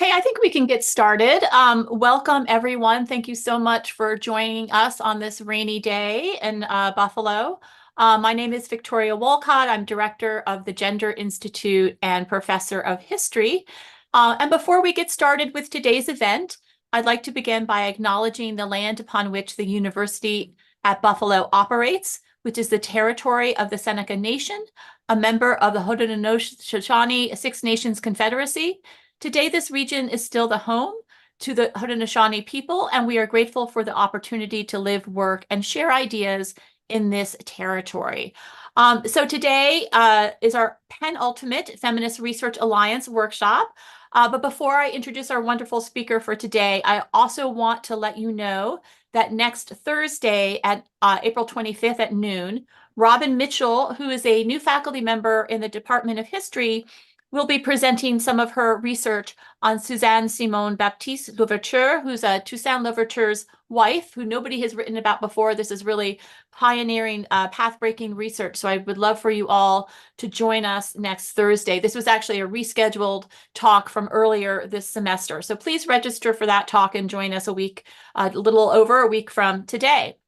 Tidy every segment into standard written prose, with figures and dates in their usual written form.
Hey, I think we can get started. Welcome, everyone. Thank you so much for joining us on this rainy day in Buffalo. My name is Victoria Wolcott. I'm director of the Gender Institute and professor of history. And before we get started with today's event, I'd like to begin by acknowledging the land upon which the University at Buffalo operates, which is the territory of the Seneca Nation, a member of the Haudenosaunee Six Nations Confederacy. Today, this region is still the home to the Haudenosaunee people, and we are grateful for the opportunity to live, work, and share ideas in this territory. So today is our penultimate Feminist Research Alliance workshop. But before I introduce our wonderful speaker for today, I also want to let you know that next Thursday at April 25th at noon, Robin Mitchell, who is a new faculty member in the Department of History, will be presenting some of her research on Suzanne Simone Baptiste Louverture, who's Toussaint Louverture's wife, who nobody has written about before. This is really pioneering, path-breaking research. So I would love for you all to join us next Thursday. This was actually a rescheduled talk from earlier this semester. So please register for that talk and join us a little over a week from today.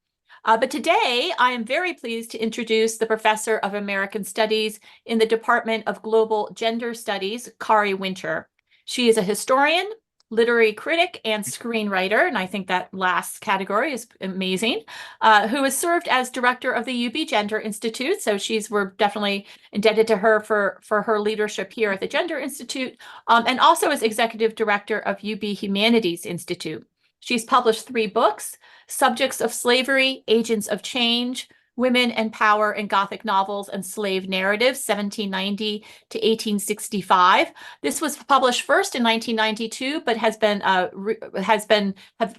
But today, I am very pleased to introduce the Professor of American Studies in the Department of Global Gender Studies, Kari Winter. She is a historian, literary critic, and screenwriter, and I think that last category is amazing, who has served as director of the UB Gender Institute. So we're definitely indebted to her for her leadership here at the Gender Institute, and also as executive director of UB Humanities Institute. She's published 3 books: Subjects of Slavery, Agents of Change, Women and Power in Gothic Novels and Slave Narratives, 1790 to 1865. This was published first in 1992, but have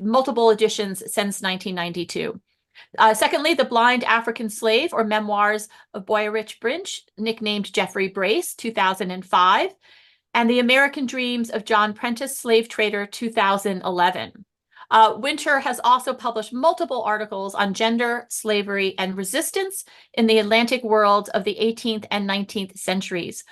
multiple editions since 1992. Secondly, The Blind African Slave, or Memoirs of Boyerich Brinch, nicknamed Jeffrey Brace, 2005, and The American Dreams of John Prentice, Slave Trader, 2011. Winter has also published multiple articles on gender, slavery, and resistance in the Atlantic worlds of the 18th and 19th centuries.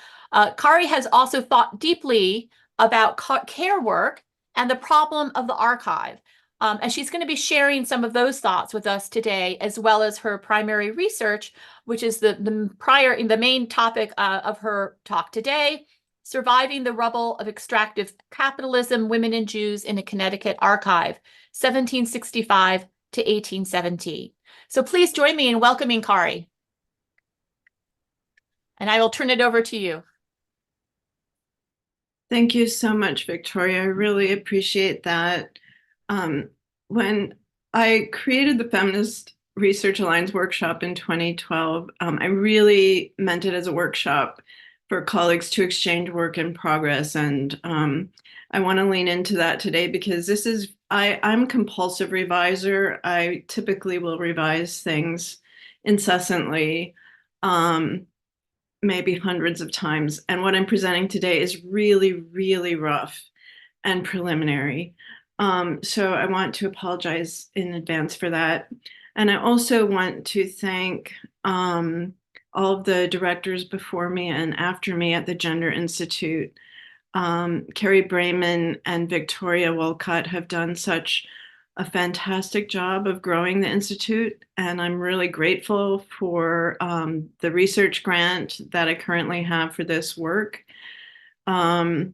Kari has also thought deeply about care work and the problem of the archive. And she's going to be sharing some of those thoughts with us today, as well as her primary research, which is the main topic of her talk today: Surviving the Rubble of Extractive Capitalism, Women and Jews in a Connecticut Archive, 1765 to 1870. So please join me in welcoming Kari. And I will turn it over to you. Thank you so much, Victoria. I really appreciate that. When I created the Feminist Research Alliance workshop in 2012, I really meant it as a workshop for colleagues to exchange work in progress. And I want to lean into that today because I'm a compulsive reviser. I typically will revise things incessantly, maybe hundreds of times. And what I'm presenting today is really, really rough and preliminary. So I want to apologize in advance for that. And I also want to thank all of the directors before me and after me at the Gender Institute. Kari Brayman and Victoria Wolcott have done such a fantastic job of growing the Institute, and I'm really grateful for the research grant that I currently have for this work. I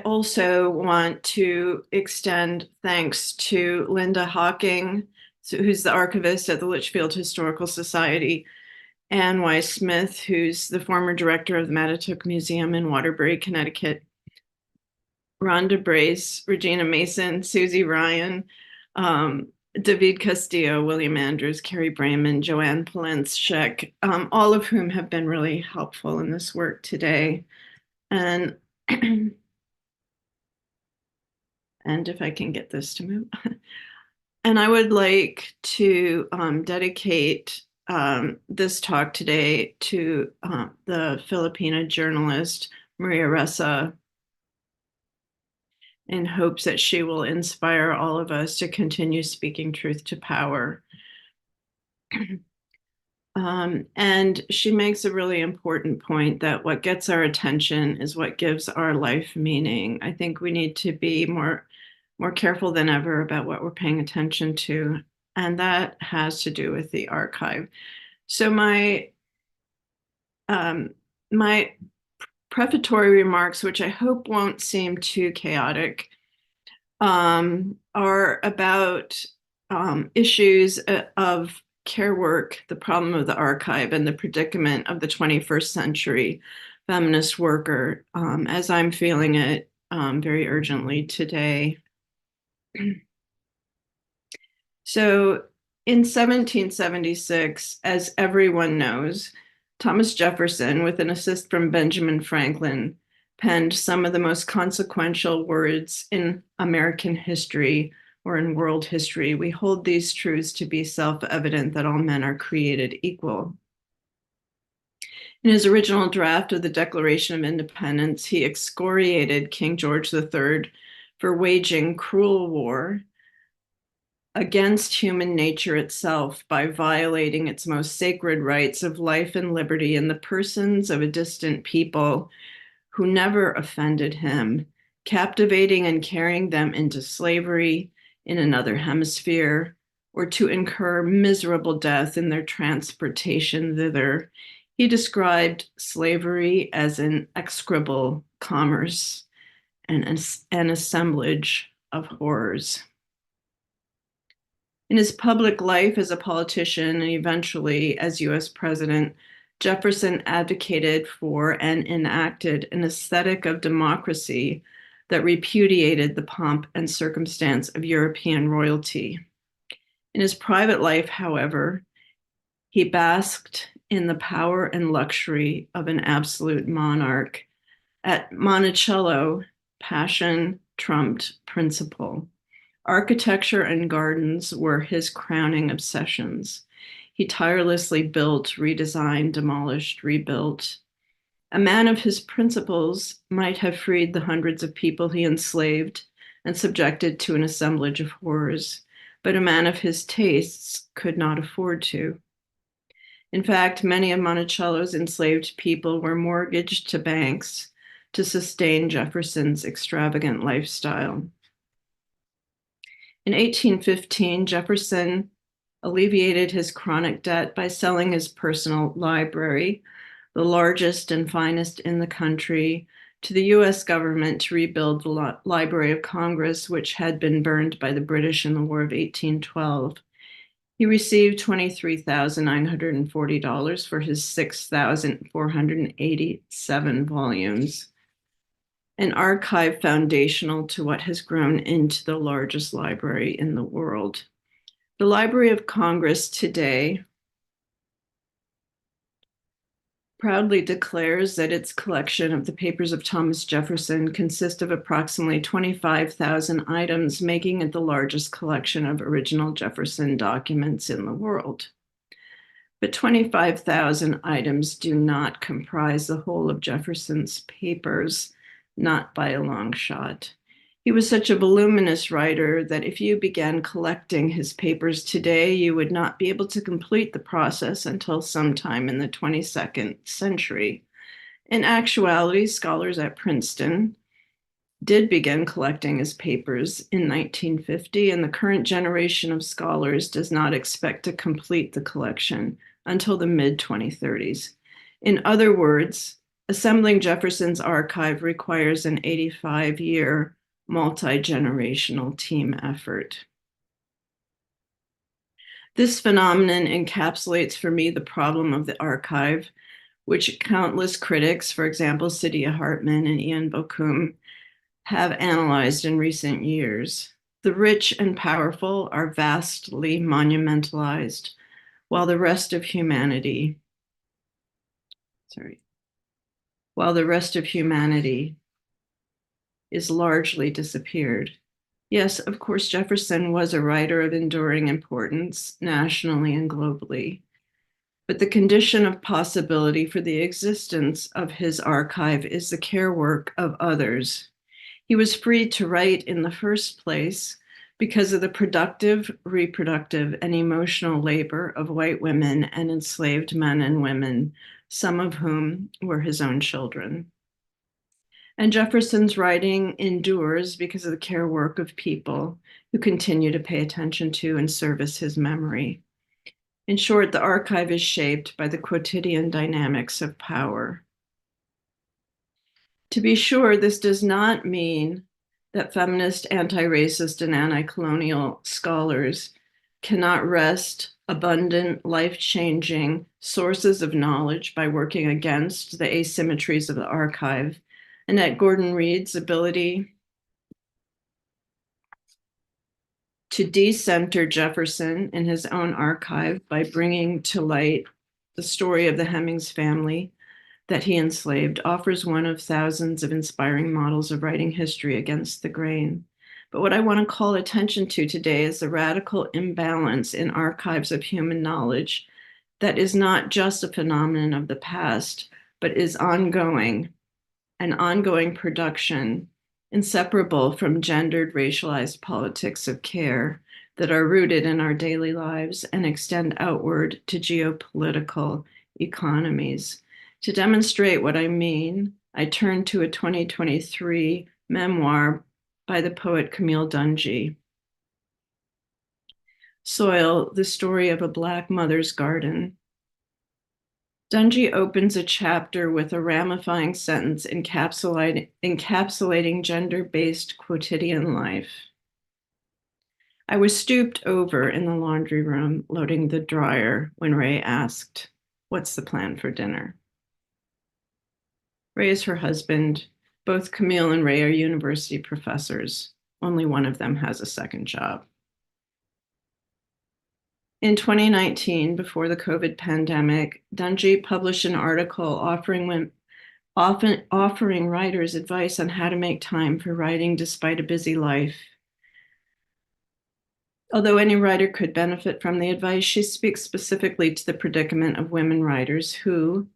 also want to extend thanks to Linda Hawking, who's the archivist at the Litchfield Historical Society, Anne Y. Smith, who's the former director of the Mattituck Museum in Waterbury, Connecticut, Rhonda Brace, Regina Mason, Susie Ryan, David Castillo, William Andrews, Kari Brayman, Joanne Polensek, all of whom have been really helpful in this work today. And and if I can get this to move. And I would like to dedicate this talk today to the Filipina journalist Maria Ressa, in hopes that she will inspire all of us to continue speaking truth to power. And she makes a really important point that what gets our attention is what gives our life meaning. I think we need to be more careful than ever about what we're paying attention to, and that has to do with the archive. So my prefatory remarks, which I hope won't seem too chaotic, are about issues of care work, the problem of the archive, and the predicament of the 21st century feminist worker, as I'm feeling it very urgently today. So in 1776, as everyone knows, Thomas Jefferson, with an assist from Benjamin Franklin, penned some of the most consequential words in American history or in world history. We hold these truths to be self-evident that all men are created equal. In his original draft of the Declaration of Independence, he excoriated King George III for waging cruel war against human nature itself by violating its most sacred rights of life and liberty in the persons of a distant people who never offended him, captivating and carrying them into slavery in another hemisphere, or to incur miserable death in their transportation thither. He described slavery as an execrable commerce and an assemblage of horrors. In his public life as a politician and eventually as US president, Jefferson advocated for and enacted an aesthetic of democracy that repudiated the pomp and circumstance of European royalty. In his private life, however, he basked in the power and luxury of an absolute monarch. At Monticello, passion trumped principle. Architecture and gardens were his crowning obsessions. He tirelessly built, redesigned, demolished, rebuilt. A man of his principles might have freed the hundreds of people he enslaved and subjected to an assemblage of horrors, but a man of his tastes could not afford to. In fact, many of Monticello's enslaved people were mortgaged to banks to sustain Jefferson's extravagant lifestyle. In 1815, Jefferson alleviated his chronic debt by selling his personal library, the largest and finest in the country, to the US government to rebuild the Library of Congress, which had been burned by the British in the War of 1812. He received $23,940 for his 6,487 volumes, an archive foundational to what has grown into the largest library in the world. The Library of Congress today proudly declares that its collection of the papers of Thomas Jefferson consists of approximately 25,000 items, making it the largest collection of original Jefferson documents in the world. But 25,000 items do not comprise the whole of Jefferson's papers, not by a long shot. He was such a voluminous writer that if you began collecting his papers today, you would not be able to complete the process until sometime in the 22nd century. In actuality, scholars at Princeton did begin collecting his papers in 1950, and the current generation of scholars does not expect to complete the collection until the mid-2030s. In other words, assembling Jefferson's archive requires an 85-year multi-generational team effort. This phenomenon encapsulates for me the problem of the archive, which countless critics, for example, Saidiya Hartman and Ian Bocoum, have analyzed in recent years. The rich and powerful are vastly monumentalized, while the rest of humanity is largely disappeared. Yes, of course, Jefferson was a writer of enduring importance nationally and globally, but the condition of possibility for the existence of his archive is the care work of others. He was free to write in the first place because of the productive, reproductive, and emotional labor of white women and enslaved men and women, some of whom were his own children. And Jefferson's writing endures because of the care work of people who continue to pay attention to and service his memory. In short, the archive is shaped by the quotidian dynamics of power. To be sure, this does not mean that feminist, anti-racist, and anti-colonial scholars cannot wrest abundant, life-changing sources of knowledge by working against the asymmetries of the archive. Annette Gordon Reed's ability to decenter Jefferson in his own archive by bringing to light the story of the Hemings family that he enslaved offers one of thousands of inspiring models of writing history against the grain. But what I want to call attention to today is the radical imbalance in archives of human knowledge that is not just a phenomenon of the past, but is ongoing, an ongoing production inseparable from gendered, racialized politics of care that are rooted in our daily lives and extend outward to geopolitical economies. To demonstrate what I mean, I turn to a 2023 memoir by the poet Camille Dungy, Soil, the Story of a Black Mother's Garden. Dungy opens a chapter with a ramifying sentence encapsulating gender-based quotidian life. I was stooped over in the laundry room, loading the dryer, when Ray asked, "What's the plan for dinner?" Ray is her husband. Both Camille and Ray are university professors. Only one of them has a second job. In 2019, before the COVID pandemic, Dungy published an article offering writers advice on how to make time for writing despite a busy life. Although any writer could benefit from the advice, she speaks specifically to the predicament of women writers who,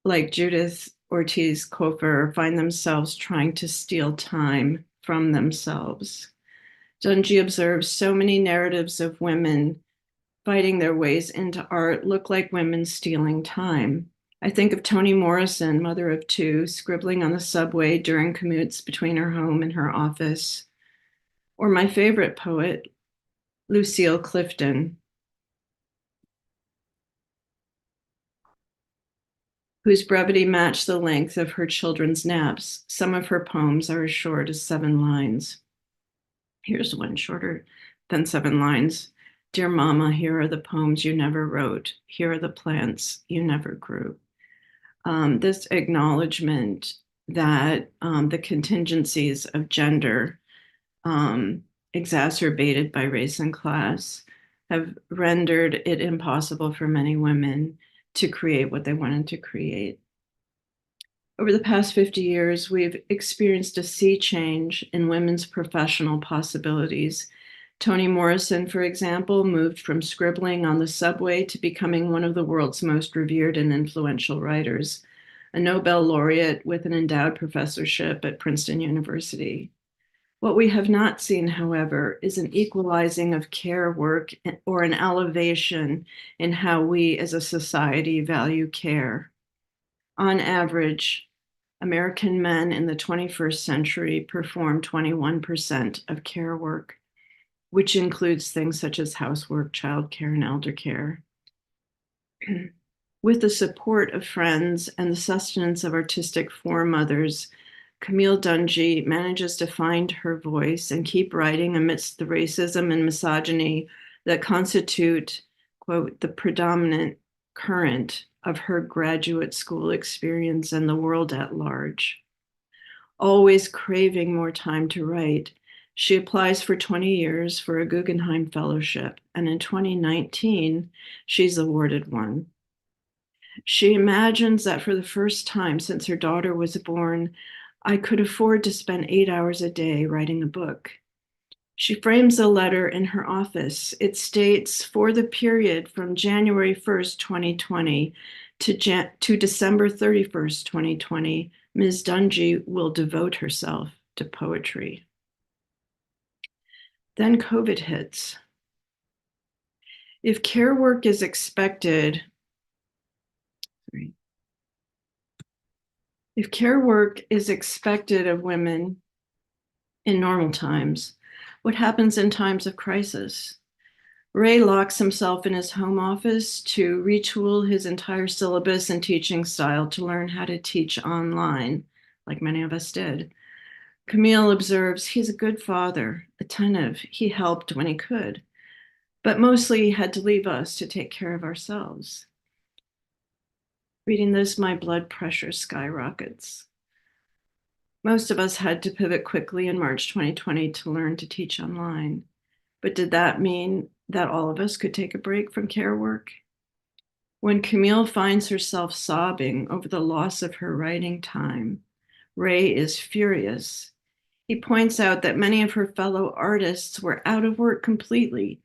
like Judith Ortiz Cofer, find themselves trying to steal time from themselves. Dungy observes so many narratives of women fighting their ways into art look like women stealing time. I think of Toni Morrison, mother of two, scribbling on the subway during commutes between her home and her office. Or my favorite poet, Lucille Clifton, whose brevity matched the length of her children's naps. Some of her poems are as short as 7 lines. Here's one shorter than 7 lines. Dear Mama, here are the poems you never wrote. Here are the plants you never grew. This acknowledgement that the contingencies of gender, exacerbated by race and class, have rendered it impossible for many women to create what they wanted to create. Over the past 50 years, we've experienced a sea change in women's professional possibilities. Toni Morrison, for example, moved from scribbling on the subway to becoming one of the world's most revered and influential writers, a Nobel laureate with an endowed professorship at Princeton University. What we have not seen, however, is an equalizing of care work or an elevation in how we as a society value care. On average, American men in the 21st century perform 21% of care work, which includes things such as housework, childcare, and elder care. With the support of friends and the sustenance of artistic foremothers, Camille Dungy manages to find her voice and keep writing amidst the racism and misogyny that constitute, quote, the predominant current of her graduate school experience and the world at large. Always craving more time to write, she applies for 20 years for a Guggenheim Fellowship, and in 2019, she's awarded one. She imagines that for the first time since her daughter was born, I could afford to spend 8 hours a day writing a book. She frames a letter in her office. It states, for the period from January 1st, 2020 to December 31st, 2020, Ms. Dungy will devote herself to poetry. Then COVID hits. If care work is expected, if care work is expected of women in normal times, what happens in times of crisis? Ray locks himself in his home office to retool his entire syllabus and teaching style to learn how to teach online, like many of us did. Camille observes he's a good father, attentive. He helped when he could, but mostly he had to leave us to take care of ourselves. Reading this, my blood pressure skyrockets. Most of us had to pivot quickly in March 2020 to learn to teach online. But did that mean that all of us could take a break from care work? When Camille finds herself sobbing over the loss of her writing time, Ray is furious. He points out that many of her fellow artists were out of work completely.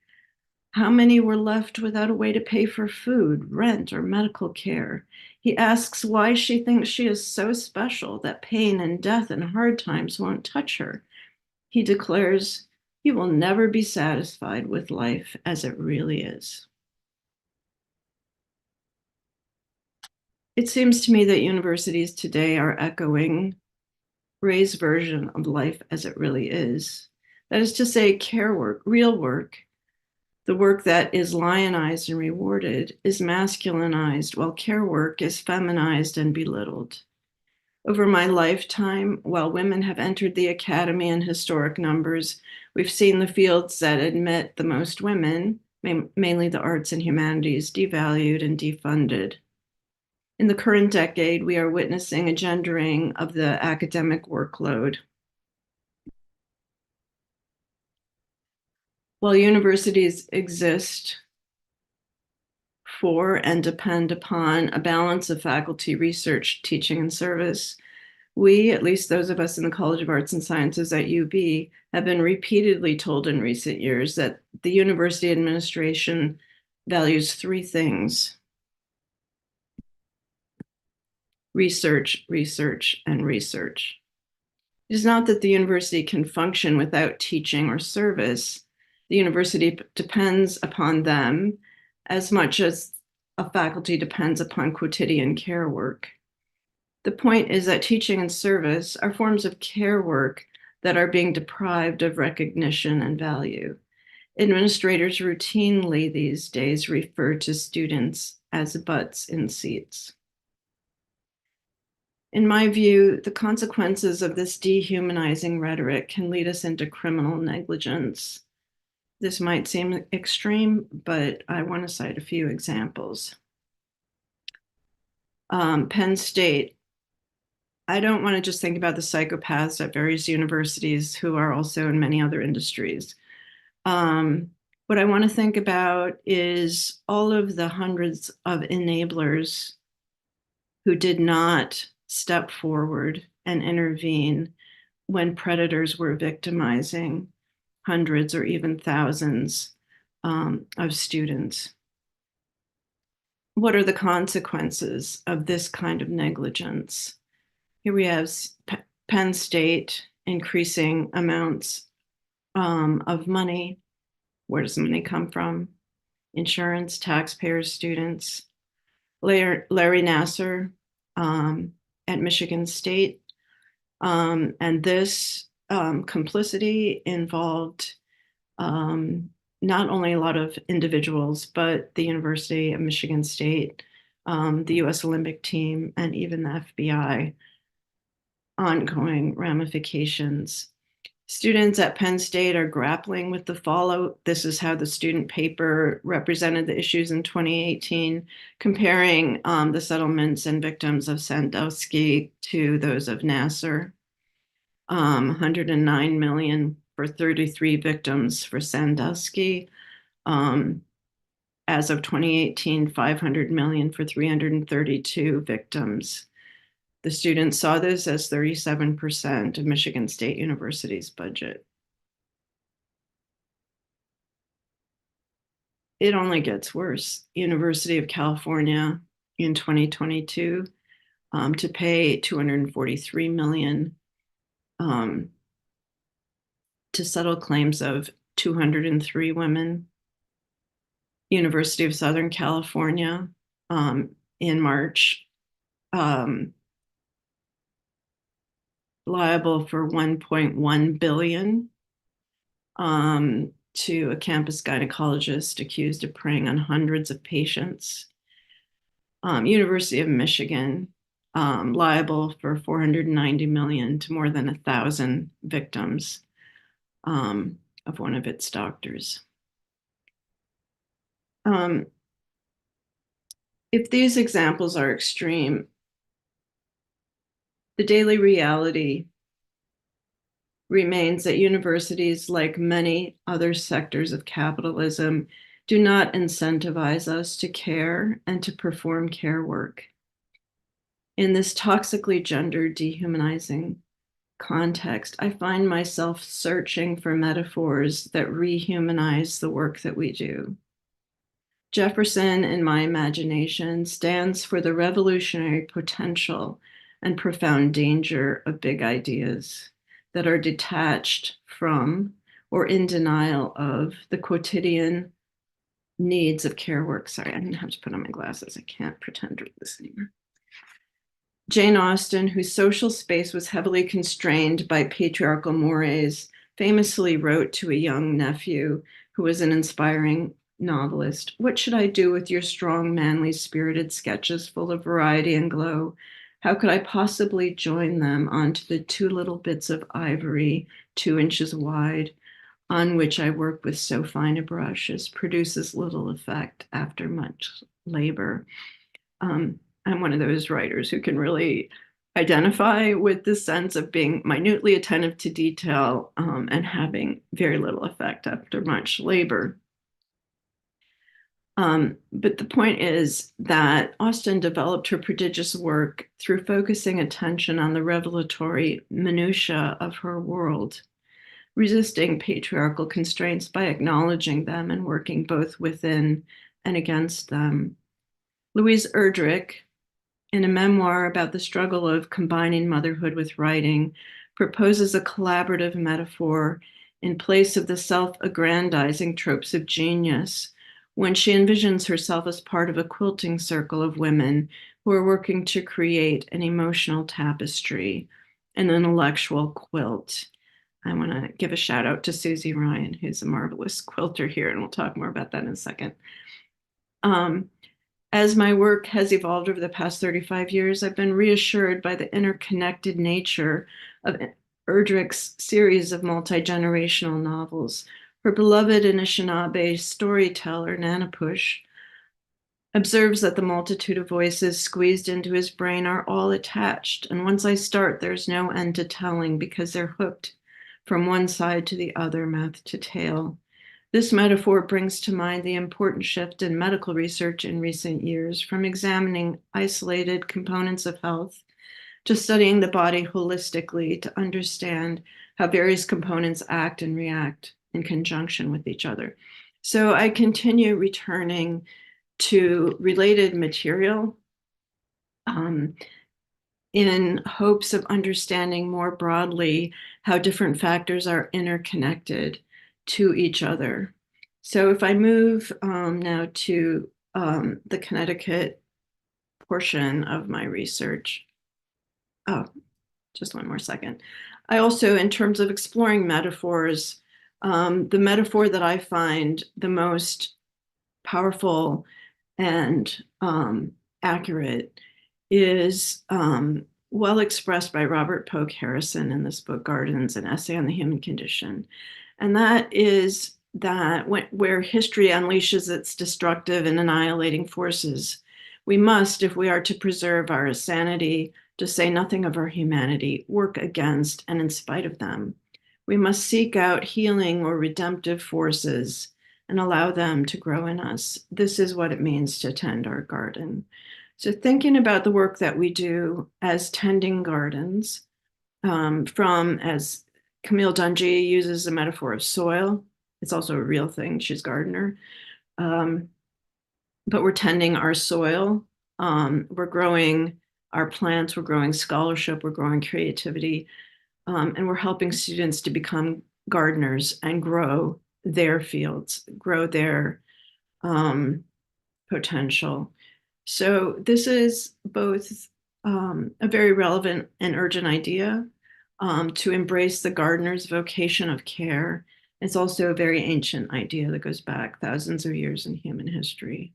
How many were left without a way to pay for food, rent, or medical care? He asks why she thinks she is so special that pain and death and hard times won't touch her. He declares, "You will never be satisfied with life as it really is." It seems to me that universities today are echoing Ray's version of life as it really is. That is to say, care work, real work, the work that is lionized and rewarded, is masculinized, while care work is feminized and belittled. Over my lifetime, while women have entered the academy in historic numbers, we've seen the fields that admit the most women, mainly the arts and humanities, devalued and defunded. In the current decade, we are witnessing a gendering of the academic workload. While universities exist for and depend upon a balance of faculty, research, teaching, and service, we, at least those of us in the College of Arts and Sciences at UB, have been repeatedly told in recent years that the university administration values three things: research, research, and research. It is not that the university can function without teaching or service. The university depends upon them as much as a faculty depends upon quotidian care work. The point is that teaching and service are forms of care work that are being deprived of recognition and value. Administrators routinely these days refer to students as butts in seats. In my view, the consequences of this dehumanizing rhetoric can lead us into criminal negligence. This might seem extreme, but I want to cite a few examples. Penn State. I don't want to just think about the psychopaths at various universities who are also in many other industries. What I want to think about is all of the hundreds of enablers who did not step forward and intervene when predators were victimizing hundreds or even thousands of students. What are the consequences of this kind of negligence? Here we have Penn State increasing amounts of money. Where does the money come from? Insurance, taxpayers, students. Larry Nassar at Michigan State. And this complicity involved not only a lot of individuals, but the University of Michigan State, the US Olympic team, and even the FBI. Ongoing ramifications. Students at Penn State are grappling with the fallout. This is how the student paper represented the issues in 2018, comparing the settlements and victims of Sandusky to those of Nassar. 109 million for 33 victims for Sandusky. As of 2018, 500 million for 332 victims. The students saw this as 37% of Michigan State University's budget. It only gets worse. University of California in 2022 to pay 243 million to settle claims of 203 women. University of Southern California in March, liable for 1.1 billion to a campus gynecologist accused of preying on hundreds of patients. University of Michigan, liable for 490 million to more than 1,000 victims of one of its doctors. If these examples are extreme, the daily reality remains that universities, like many other sectors of capitalism, do not incentivize us to care and to perform care work. In this toxically gender dehumanizing context, I find myself searching for metaphors that rehumanize the work that we do. Jefferson, in my imagination, stands for the revolutionary potential and profound danger of big ideas that are detached from or in denial of the quotidian needs of care work. Sorry, I'm gonna have to put on my glasses. I can't pretend to read this anymore. Jane Austen, whose social space was heavily constrained by patriarchal mores, famously wrote to a young nephew who was an inspiring novelist, "What should I do with your strong, manly, spirited sketches full of variety and glow? How could I possibly join them onto the two little bits of ivory, 2 inches wide, on which I work with so fine a brush as produces little effect after much labor?" I'm one of those writers who can really identify with this sense of being minutely attentive to detail and having very little effect after much labor. But the point is that Austen developed her prodigious work through focusing attention on the revelatory minutiae of her world, resisting patriarchal constraints by acknowledging them and working both within and against them. Louise Erdrich, in a memoir about the struggle of combining motherhood with writing, proposes a collaborative metaphor in place of the self-aggrandizing tropes of genius when she envisions herself as part of a quilting circle of women who are working to create an emotional tapestry, an intellectual quilt. I want to give a shout out to Susie Ryan, who's a marvelous quilter here, and we'll talk more about that in a second. As my work has evolved over the past 35 years, I've been reassured by the interconnected nature of Erdrich's series of multi-generational novels. Her beloved Anishinaabe storyteller, Nanapush, observes that the multitude of voices squeezed into his brain are all attached, and once I start, there's no end to telling because they're hooked from one side to the other, mouth to tail. This metaphor brings to mind the important shift in medical research in recent years from examining isolated components of health to studying the body holistically to understand how various components act and react in conjunction with each other. So I continue returning to related material in hopes of understanding more broadly how different factors are interconnected to each other. So if I move now to the Connecticut portion of my research. Oh, just one more second. I also, in terms of exploring metaphors, the metaphor that I find the most powerful and accurate is well expressed by Robert Polk Harrison in this book, Gardens, an Essay on the Human Condition. And that is that where history unleashes its destructive and annihilating forces, we must, if we are to preserve our sanity, to say nothing of our humanity, work against and in spite of them. We must seek out healing or redemptive forces and allow them to grow in us. This is what it means to tend our garden. So thinking about the work that we do as tending gardens, as Camille Dungy uses the metaphor of soil. It's also a real thing. She's a gardener. But we're tending our soil. We're growing our plants. We're growing scholarship. We're growing creativity. And we're helping students to become gardeners and grow their fields, grow their potential. So this is both a very relevant and urgent idea to embrace the gardener's vocation of care. It's also a very ancient idea that goes back thousands of years in human history.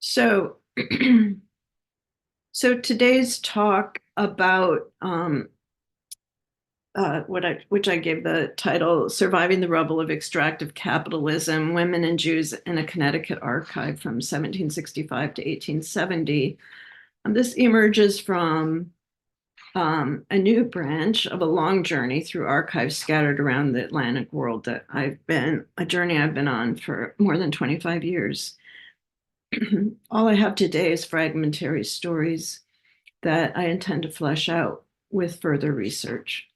So, so today's talk about which I gave the title "Surviving the Rubble of Extractive Capitalism: Women and Jews in a Connecticut Archive from 1765 to 1870." This emerges from a new branch of a long journey through archives scattered around the Atlantic world that a journey I've been on for more than 25 years. All I have today is fragmentary stories that I intend to flesh out with further research.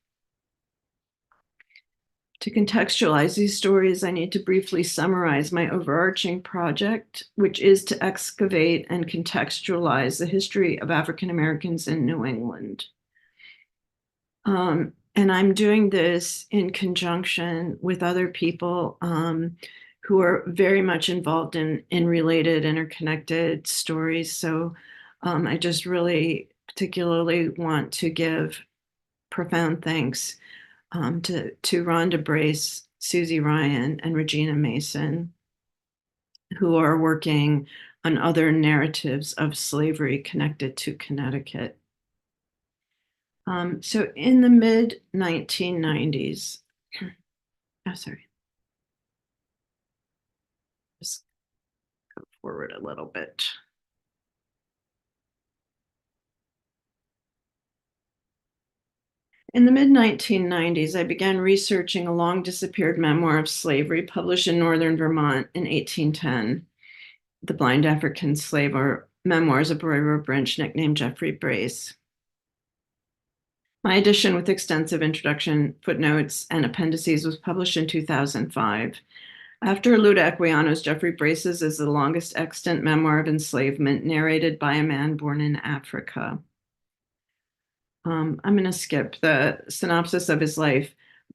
To contextualize these stories, I need to briefly summarize my overarching project, which is to excavate and contextualize the history of African Americans in New England. And I'm doing this in conjunction with other people who are very much involved in related, interconnected stories. So I just really particularly want to give profound thanks to Rhonda Brace, Susie Ryan, and Regina Mason, who are working on other narratives of slavery connected to Connecticut. So in the mid 1990s, just go forward a little bit. In the mid-1990s, I began researching a long-disappeared memoir of slavery published in northern Vermont in 1810, The Blind African Slave, or Memoirs of Roy Branch, nicknamed Jeffrey Brace. My edition with extensive introduction, footnotes, and appendices was published in 2005. After Luda Equiano's, Jeffrey Brace's is the longest extant memoir of enslavement narrated by a man born in Africa. I'm going to skip the synopsis of his life,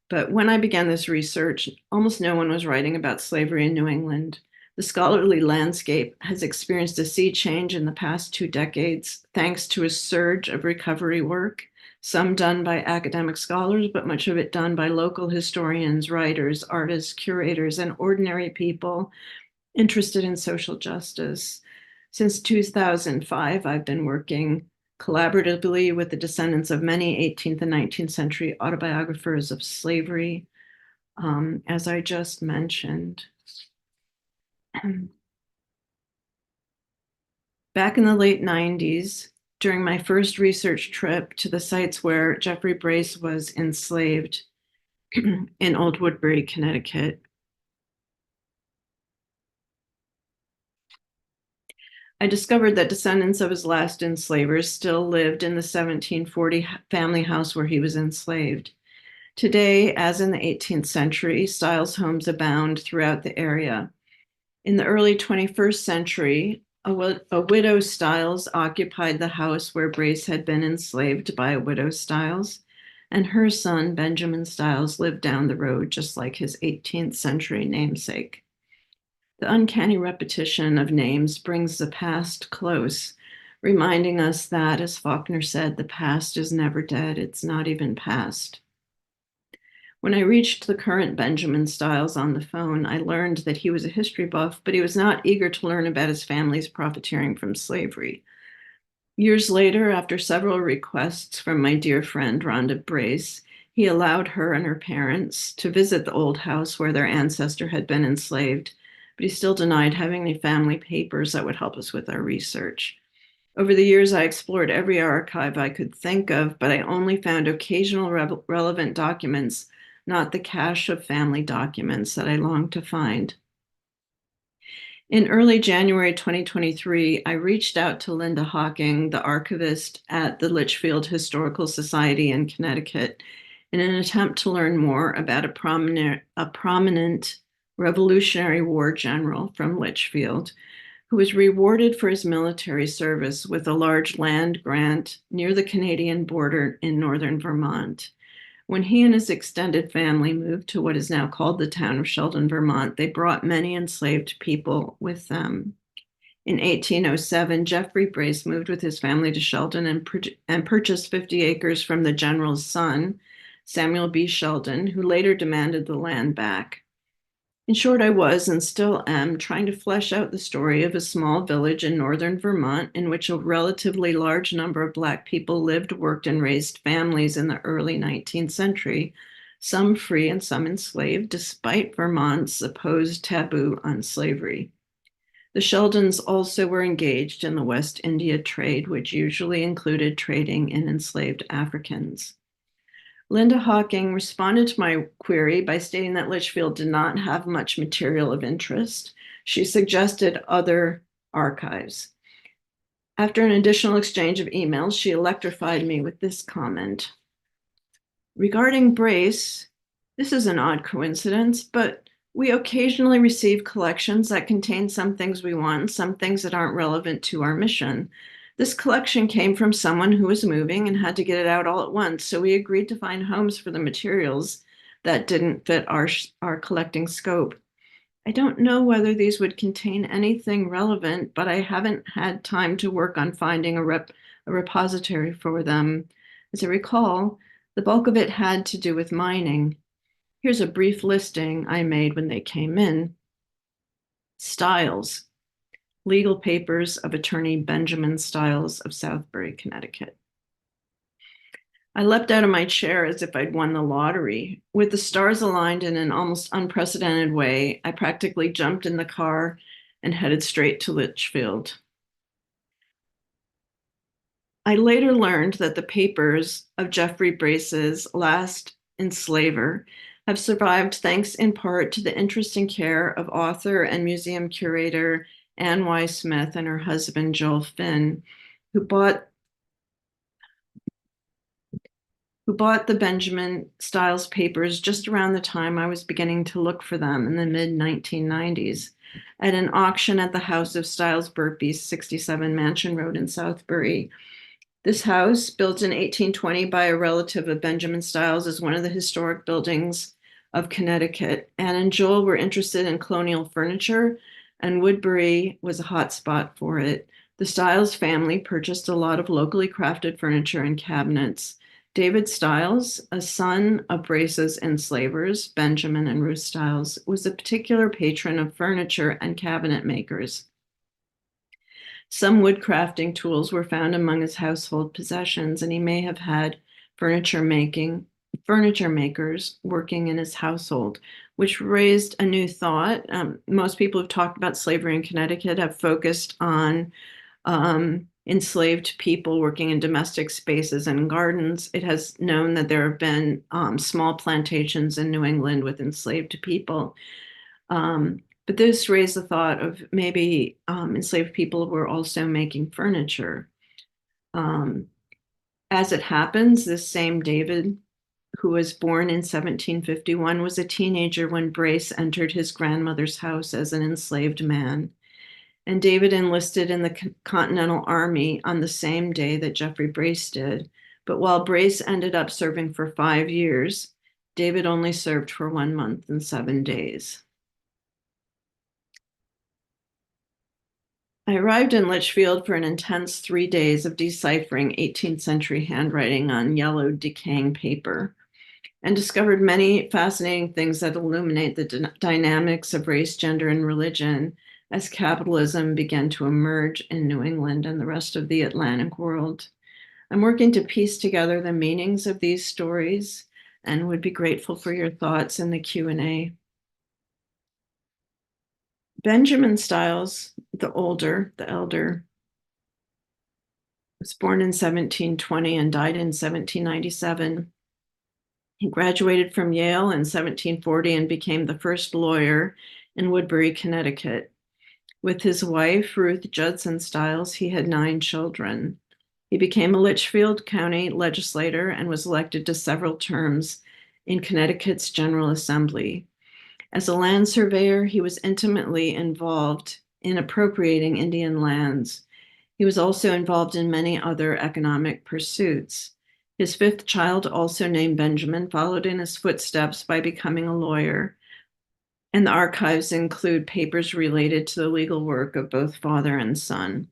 but when I began this research, almost no one was writing about slavery in New England. The scholarly landscape has experienced a sea change in the past 2 decades, thanks to a surge of recovery work, some done by academic scholars, but much of it done by local historians, writers, artists, curators, and ordinary people interested in social justice. Since 2005, I've been working collaboratively with the descendants of many 18th and 19th century autobiographers of slavery, as I just mentioned. Back in the late 90s, during my first research trip to the sites where Jeffrey Brace was enslaved in Old Woodbury, Connecticut, I discovered that descendants of his last enslavers still lived in the 1740 family house where he was enslaved. Today, as in the 18th century, Stiles homes abound throughout the area. In the early 21st century, a widow Stiles occupied the house where Brace had been enslaved by a widow Stiles, and her son, Benjamin Stiles, lived down the road, just like his 18th century namesake. The uncanny repetition of names brings the past close, reminding us that, as Faulkner said, the past is never dead, it's not even past. When I reached the current Benjamin Stiles on the phone, I learned that he was a history buff, but he was not eager to learn about his family's profiteering from slavery. Years later, after several requests from my dear friend Rhonda Brace, he allowed her and her parents to visit the old house where their ancestor had been enslaved, but he still denied having any family papers that would help us with our research. Over the years, I explored every archive I could think of, but I only found occasional relevant documents, not the cache of family documents that I longed to find. In early January 2023, I reached out to Linda Hawking, the archivist at the Litchfield Historical Society in Connecticut, in an attempt to learn more about a prominent Revolutionary War general from Litchfield, who was rewarded for his military service with a large land grant near the Canadian border in northern Vermont. When he and his extended family moved to what is now called the town of Sheldon, Vermont, they brought many enslaved people with them. In 1807, Jeffrey Brace moved with his family to Sheldon and purchased 50 acres from the general's son, Samuel B. Sheldon, who later demanded the land back. In short, I was and still am trying to flesh out the story of a small village in northern Vermont in which a relatively large number of Black people lived, worked, and raised families in the early 19th century, some free and some enslaved, despite Vermont's supposed taboo on slavery. The Sheldons also were engaged in the West India trade, which usually included trading in enslaved Africans. Linda Hawking responded to my query by stating that Litchfield did not have much material of interest. She suggested other archives. After an additional exchange of emails, she electrified me with this comment. Regarding Brace, this is an odd coincidence, but we occasionally receive collections that contain some things we want, some things that aren't relevant to our mission. This collection came from someone who was moving and had to get it out all at once, so we agreed to find homes for the materials that didn't fit our collecting scope. I don't know whether these would contain anything relevant, but I haven't had time to work on finding a repository for them. As I recall, the bulk of it had to do with mining. Here's a brief listing I made when they came in. Stiles. Legal papers of attorney Benjamin Stiles of Southbury, Connecticut. I leapt out of my chair as if I'd won the lottery. With the stars aligned in an almost unprecedented way, I practically jumped in the car and headed straight to Litchfield. I later learned that the papers of Jeffrey Brace's last enslaver have survived thanks in part to the interesting care of author and museum curator Anne Y. Smith and her husband, Joel Finn, who bought the Benjamin Stiles papers just around the time I was beginning to look for them in the mid-1990s at an auction at the House of Stiles Burpee's 67 Mansion Road in Southbury. This house, built in 1820 by a relative of Benjamin Stiles, is one of the historic buildings of Connecticut. Anne and Joel were interested in colonial furniture, and Woodbury was a hot spot for it. The Stiles family purchased a lot of locally crafted furniture and cabinets. David Stiles, a son of Brace's enslavers, Benjamin and Ruth Stiles, was a particular patron of furniture and cabinet makers. Some woodcrafting tools were found among his household possessions, and he may have had furniture makers working in his household, which raised a new thought. Most people who've talked about slavery in Connecticut have focused on enslaved people working in domestic spaces and gardens. It has known that there have been small plantations in New England with enslaved people. But this raised the thought of maybe enslaved people were also making furniture. As it happens, this same David, who was born in 1751, was a teenager when Brace entered his grandmother's house as an enslaved man. And David enlisted in the Continental Army on the same day that Jeffrey Brace did. But while Brace ended up serving for 5 years, David only served for 1 month and 7 days. I arrived in Litchfield for an intense 3 days of deciphering 18th century handwriting on yellowed, decaying paper, and discovered many fascinating things that illuminate the dynamics of race, gender, and religion as capitalism began to emerge in New England and the rest of the Atlantic world. I'm working to piece together the meanings of these stories and would be grateful for your thoughts in the Q&A. Benjamin Stiles, the elder, was born in 1720 and died in 1797. He graduated from Yale in 1740 and became the first lawyer in Woodbury, Connecticut. With his wife, Ruth Judson Stiles, he had 9 children. He became a Litchfield County legislator and was elected to several terms in Connecticut's General Assembly. As a land surveyor, he was intimately involved in appropriating Indian lands. He was also involved in many other economic pursuits. His fifth child, also named Benjamin, followed in his footsteps by becoming a lawyer, and the archives include papers related to the legal work of both father and son.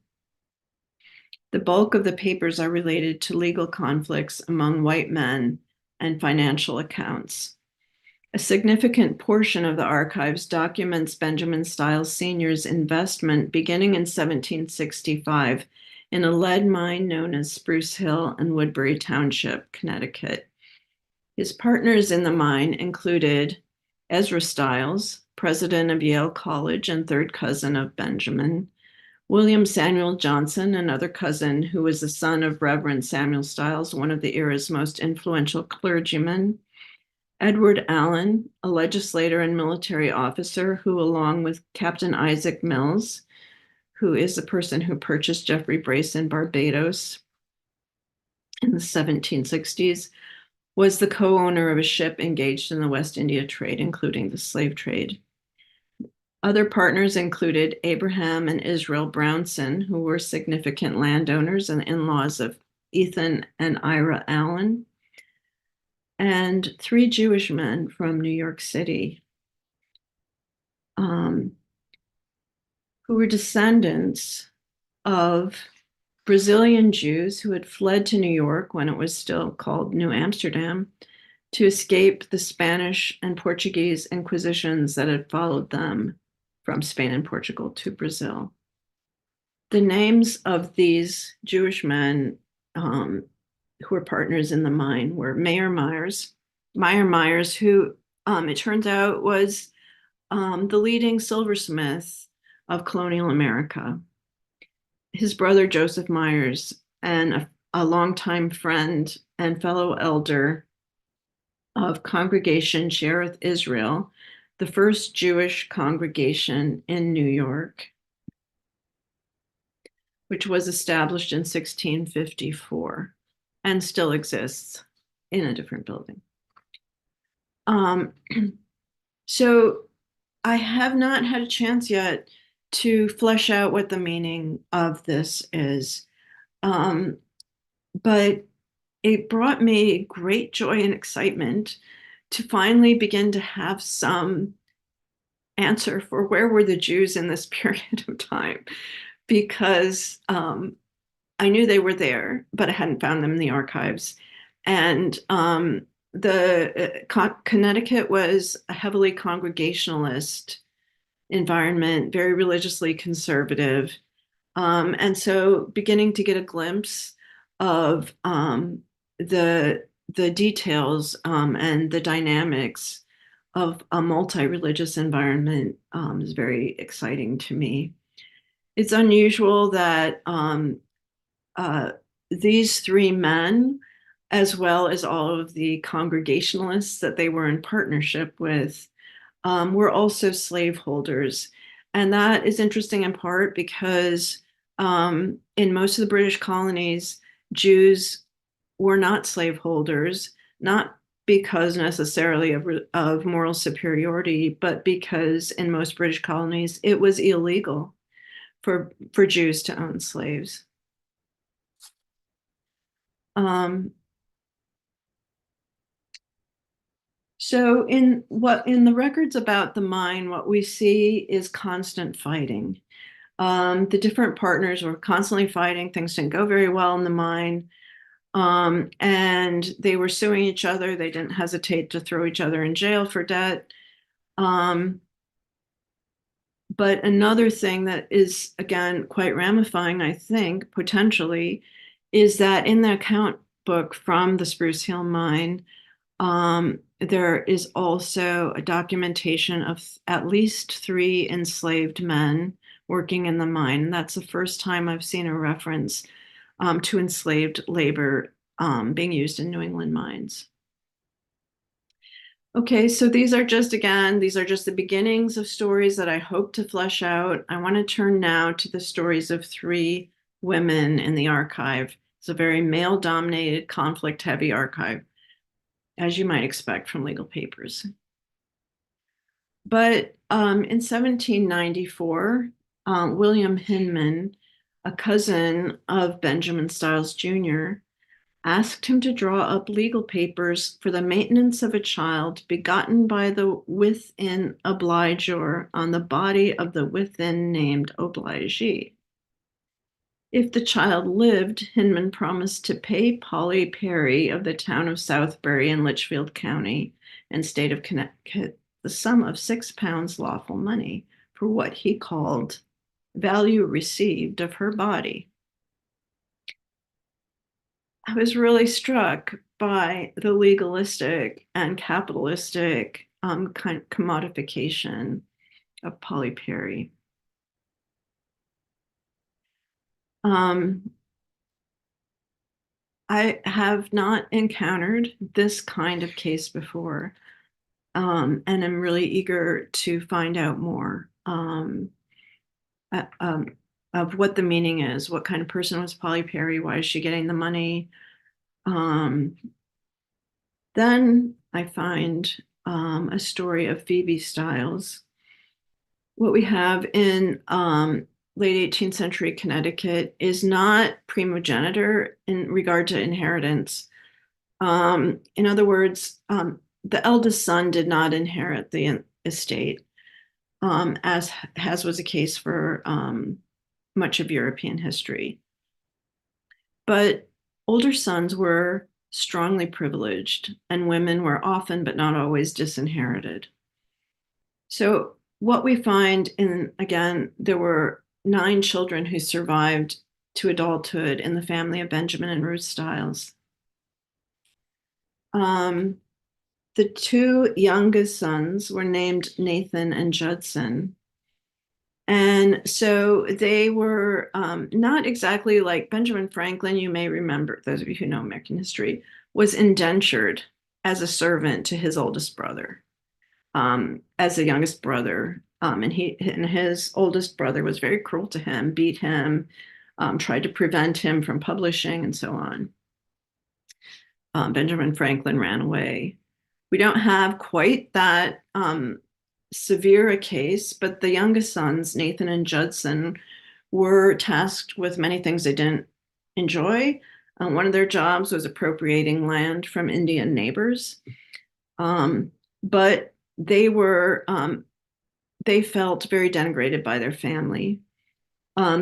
The bulk of the papers are related to legal conflicts among white men and financial accounts. A significant portion of the archives documents Benjamin Stiles Sr.'s investment beginning in 1765 in a lead mine known as Spruce Hill in Woodbury Township, Connecticut. His partners in the mine included Ezra Stiles, president of Yale College and third cousin of Benjamin, William Samuel Johnson, another cousin who was the son of Reverend Samuel Stiles, one of the era's most influential clergymen, Edward Allen, a legislator and military officer who, along with Captain Isaac Mills, who is the person who purchased Jeffrey Brace in Barbados in the 1760s, was the co-owner of a ship engaged in the West India trade, including the slave trade. Other partners included Abraham and Israel Brownson, who were significant landowners and in-laws of Ethan and Ira Allen, and three Jewish men from New York City, who were descendants of Brazilian Jews who had fled to New York when it was still called New Amsterdam to escape the Spanish and Portuguese inquisitions that had followed them from Spain and Portugal to Brazil. The names of these Jewish men who were partners in the mine were Meyer Myers, who it turns out was the leading silversmith of colonial America, his brother Joseph Myers, and a longtime friend and fellow elder of Congregation Shearith Israel, the first Jewish congregation in New York, which was established in 1654 and still exists in a different building. So I have not had a chance yet to flesh out what the meaning of this is, but it brought me great joy and excitement to finally begin to have some answer for where were the Jews in this period of time, because I knew they were there, but I hadn't found them in the archives. And Connecticut was a heavily Congregationalist environment, very religiously conservative. And so beginning to get a glimpse of the details and the dynamics of a multi-religious environment is very exciting to me. It's unusual that these three men, as well as all of the Congregationalists that they were in partnership with, were also slaveholders. And that is interesting in part because in most of the British colonies, Jews were not slaveholders, not because necessarily of moral superiority, but because in most British colonies, it was illegal for Jews to own slaves. So in the records about the mine, what we see is constant fighting. The different partners were constantly fighting. Things didn't go very well in the mine. And they were suing each other. They didn't hesitate to throw each other in jail for debt. But another thing that is, again, quite ramifying, I think, potentially, is that in the account book from the Spruce Hill mine, there is also a documentation of at least 3 enslaved men working in the mine. And that's the first time I've seen a reference to enslaved labor being used in New England mines. Okay, so these are just the beginnings of stories that I hope to flesh out. I want to turn now to the stories of 3 women in the archive. It's a very male-dominated, conflict-heavy archive, as you might expect from legal papers. But in 1794, William Hinman, a cousin of Benjamin Stiles Jr., asked him to draw up legal papers for the maintenance of a child begotten by the within obligor on the body of the within named obligee. If the child lived, Hinman promised to pay Polly Perry of the town of Southbury in Litchfield County and state of Connecticut the sum of £6 lawful money for what he called value received of her body. I was really struck by the legalistic and capitalistic kind of commodification of Polly Perry. I have not encountered this kind of case before, and I'm really eager to find out more uh, um, of what the meaning is. What kind of person was Polly Perry? Why is she getting the money? Then I find a story of Phoebe Styles. What we have in late 18th century Connecticut is not primogeniture in regard to inheritance. In other words, the eldest son did not inherit the estate, as was the case for much of European history. But older sons were strongly privileged, and women were often, but not always, disinherited. So what we find again, there were 9 children who survived to adulthood in the family of Benjamin and Ruth Stiles. The 2 youngest sons were named Nathan and Judson. And so they were not exactly like Benjamin Franklin, you may remember, those of you who know American history, was indentured as a servant to his oldest brother, as the youngest brother. And his oldest brother was very cruel to him, beat him, tried to prevent him from publishing, and so on. Benjamin Franklin ran away. We don't have quite that severe a case, but the youngest sons, Nathan and Judson, were tasked with many things they didn't enjoy. One of their jobs was appropriating land from Indian neighbors, but they felt very denigrated by their family.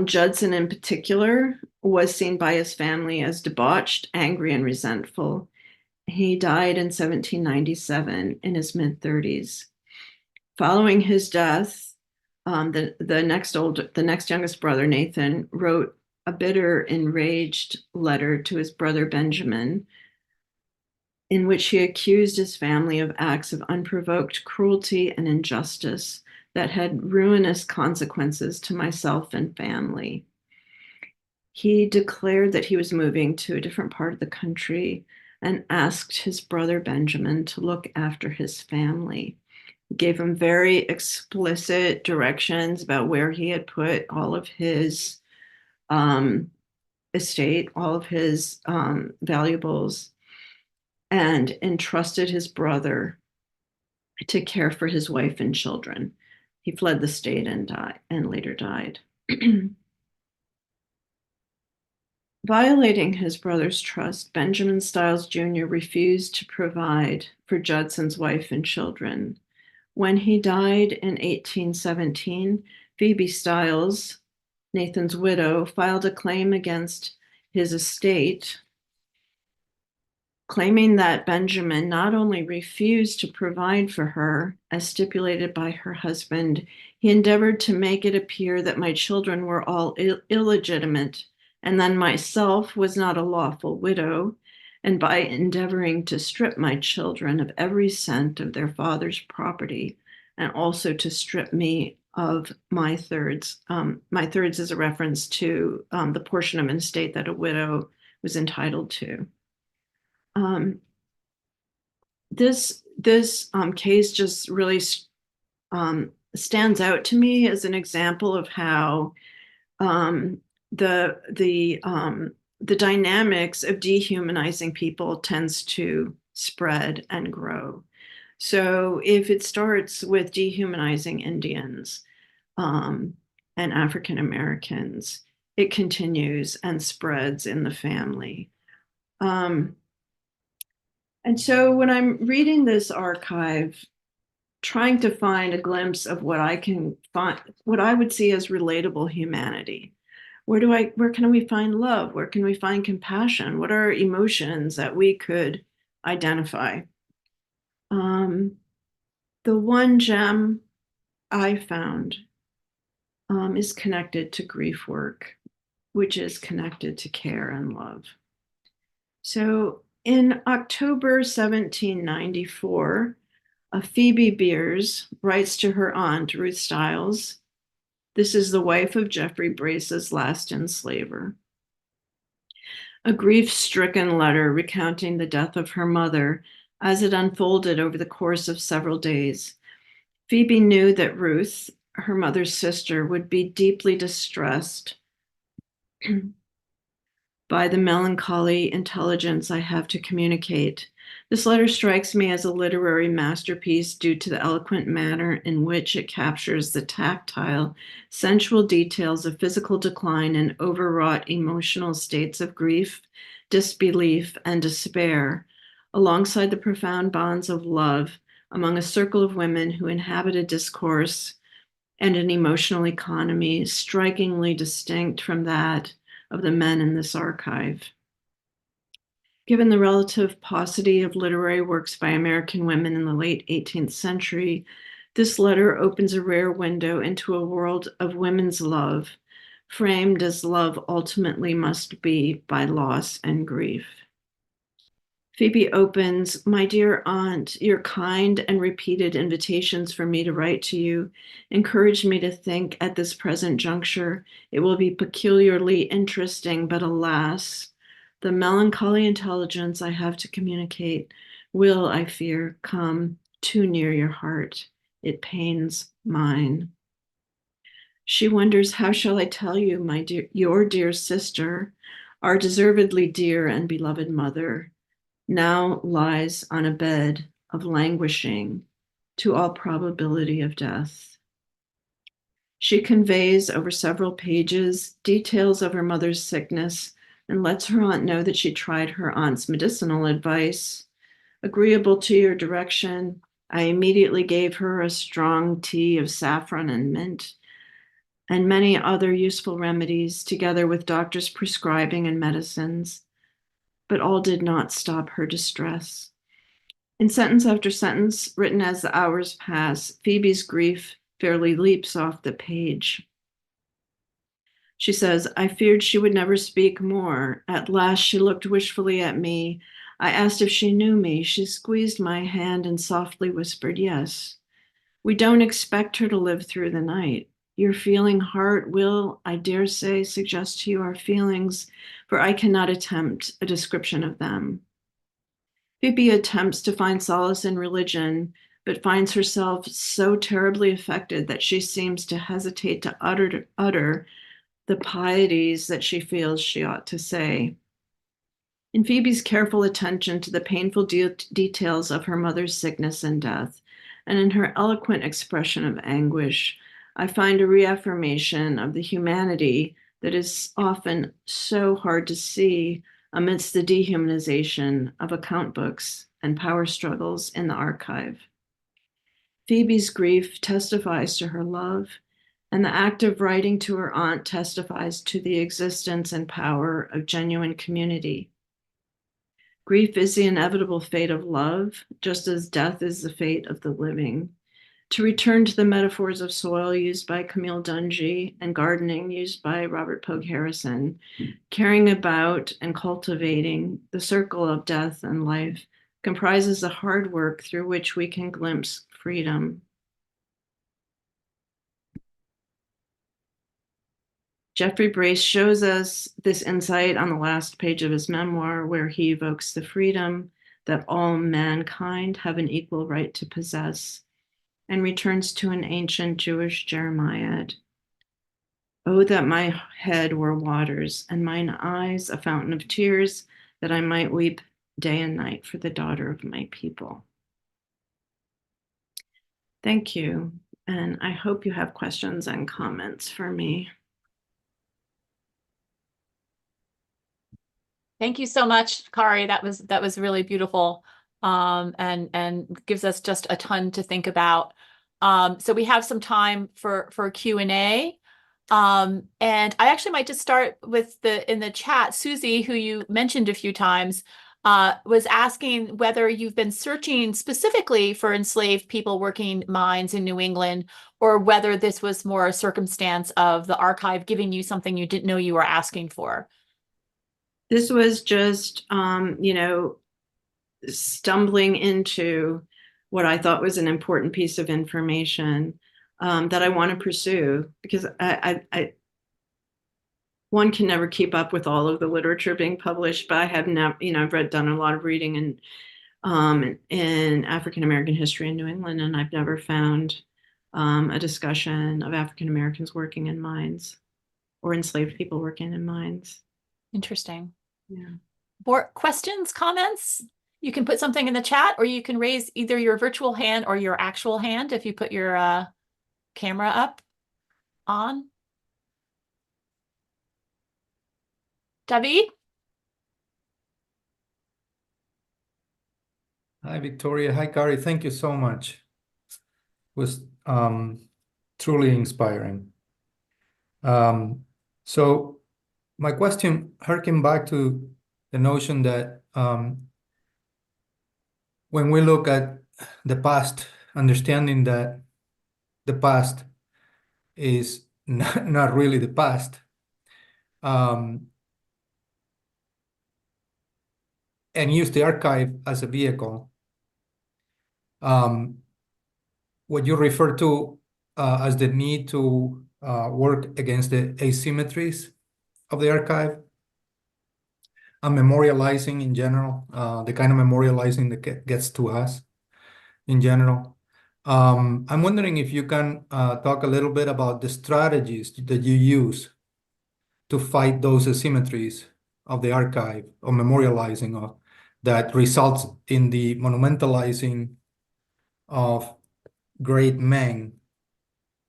Judson, in particular, was seen by his family as debauched, angry, and resentful. He died in 1797 in his mid-30s. Following his death, the next youngest brother, Nathan, wrote a bitter, enraged letter to his brother Benjamin, in which he accused his family of acts of unprovoked cruelty and injustice that had ruinous consequences to myself and family. He declared that he was moving to a different part of the country and asked his brother Benjamin to look after his family. He gave him very explicit directions about where he had put all of his estate, all of his valuables, and entrusted his brother to care for his wife and children. He fled the state and later died. Violating his brother's trust, Benjamin Stiles Jr. refused to provide for Judson's wife and children. When he died in 1817, Phoebe Stiles, Nathan's widow, filed a claim against his estate, claiming that Benjamin not only refused to provide for her, as stipulated by her husband, he endeavored to make it appear that my children were all illegitimate, and then myself was not a lawful widow, and by endeavoring to strip my children of every cent of their father's property, and also to strip me of my thirds. My thirds is a reference to the portion of an estate that a widow was entitled to. This case just really stands out to me as an example of how the dynamics of dehumanizing people tends to spread and grow. So if it starts with dehumanizing Indians and African Americans, it continues and spreads in the family. Um, and so when I'm reading this archive, trying to find a glimpse of what I can find, what I would see as relatable humanity. Where can we find love? Where can we find compassion? What are emotions that we could identify? Um, the one gem I found is connected to grief work, which is connected to care and love. So in October 1794, Phoebe Beers writes to her aunt, Ruth Stiles. This is the wife of Jeffrey Brace's last enslaver. A grief-stricken letter recounting the death of her mother as it unfolded over the course of several days. Phoebe knew that Ruth, her mother's sister, would be deeply distressed by the melancholy intelligence I have to communicate. This letter strikes me as a literary masterpiece due to the eloquent manner in which it captures the tactile, sensual details of physical decline and overwrought emotional states of grief, disbelief, and despair, alongside the profound bonds of love among a circle of women who inhabit a discourse and an emotional economy strikingly distinct from that of the men in this archive. Given the relative paucity of literary works by American women in the late 18th century, this letter opens a rare window into a world of women's love, framed as love ultimately must be by loss and grief. Phoebe opens, "My dear aunt, your kind and repeated invitations for me to write to you encourage me to think at this present juncture it will be peculiarly interesting, but alas, the melancholy intelligence I have to communicate will, I fear, come too near your heart. It pains mine." She wonders, how shall I tell you, my dear, your dear sister, our deservedly dear and beloved mother, now lies on a bed of languishing, to all probability of death. She conveys over several pages details of her mother's sickness and lets her aunt know that she tried her aunt's medicinal advice. Agreeable to your direction, I immediately gave her a strong tea of saffron and mint and many other useful remedies, together with doctors' prescribing and medicines, but all did not stop her distress. In sentence after sentence, written as the hours pass, Phoebe's grief fairly leaps off the page. She says, "I feared she would never speak more. At last she looked wishfully at me. I asked if she knew me. She squeezed my hand and softly whispered, yes. We don't expect her to live through the night. Your feeling heart will, I dare say, suggest to you our feelings, for I cannot attempt a description of them." Phoebe attempts to find solace in religion, but finds herself so terribly affected that she seems to hesitate to utter the pieties that she feels she ought to say. In Phoebe's careful attention to the painful details of her mother's sickness and death, and in her eloquent expression of anguish, I find a reaffirmation of the humanity that is often so hard to see amidst the dehumanization of account books and power struggles in the archive. Phoebe's grief testifies to her love, and the act of writing to her aunt testifies to the existence and power of genuine community. Grief is the inevitable fate of love, just as death is the fate of the living. To return to the metaphors of soil used by Camille Dungy and gardening used by Robert Pogue Harrison, caring about and cultivating the circle of death and life comprises the hard work through which we can glimpse freedom. Jeffrey Brace shows us this insight on the last page of his memoir, where he evokes the freedom that all mankind have an equal right to possess, and returns to an ancient Jewish Jeremiad. "Oh, that my head were waters, and mine eyes a fountain of tears, that I might weep day and night for the daughter of my people." Thank you, and I hope you have questions and comments for me. Thank you so much, Kari. That was really beautiful. And gives us just a ton to think about. So we have some time for Q&A. And I actually might just start with in the chat. Susie, who you mentioned a few times, was asking whether you've been searching specifically for enslaved people working mines in New England, or whether this was more a circumstance of the archive giving you something you didn't know you were asking for. This was just, stumbling into what I thought was an important piece of information that I want to pursue, because one can never keep up with all of the literature being published, but I have never, I've done a lot of reading in African American history in New England, and I've never found a discussion of African Americans working in mines or enslaved people working in mines. Interesting. Yeah. More questions, comments? You can put something in the chat, or you can raise either your virtual hand or your actual hand if you put your camera up on. David? Hi, Victoria. Hi, Kari. Thank you so much. It was truly inspiring. So my question harking back to the notion that when we look at the past, understanding that the past is not really the past, and use the archive as a vehicle, what you refer to as the need to work against the asymmetries of the archive and memorializing in general, the kind of memorializing that gets to us in general. I'm wondering if you can talk a little bit about the strategies that you use to fight those asymmetries of the archive or memorializing of that results in the monumentalizing of great men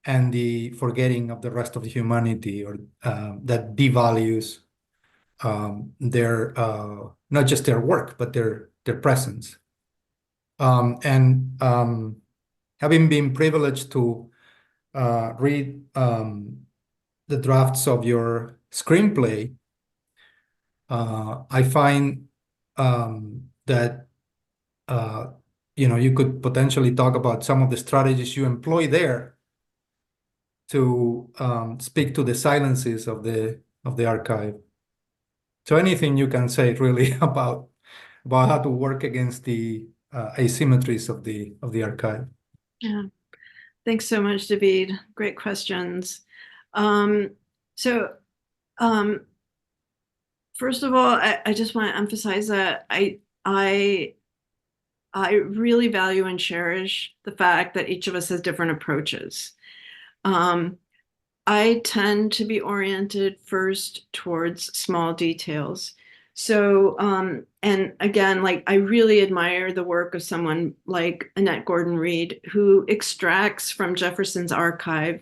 and the forgetting of the rest of the humanity, or that devalues their not just their work but their presence. Having been privileged to read the drafts of your screenplay, I find that you could potentially talk about some of the strategies you employ there to speak to the silences of the archive. So anything you can say really about how to work against the asymmetries of the archive. Yeah. Thanks so much, David. Great questions. First of all, I just want to emphasize that I really value and cherish the fact that each of us has different approaches. I tend to be oriented first towards small details. So, and again, like I really admire the work of someone like Annette Gordon-Reed, who extracts from Jefferson's archive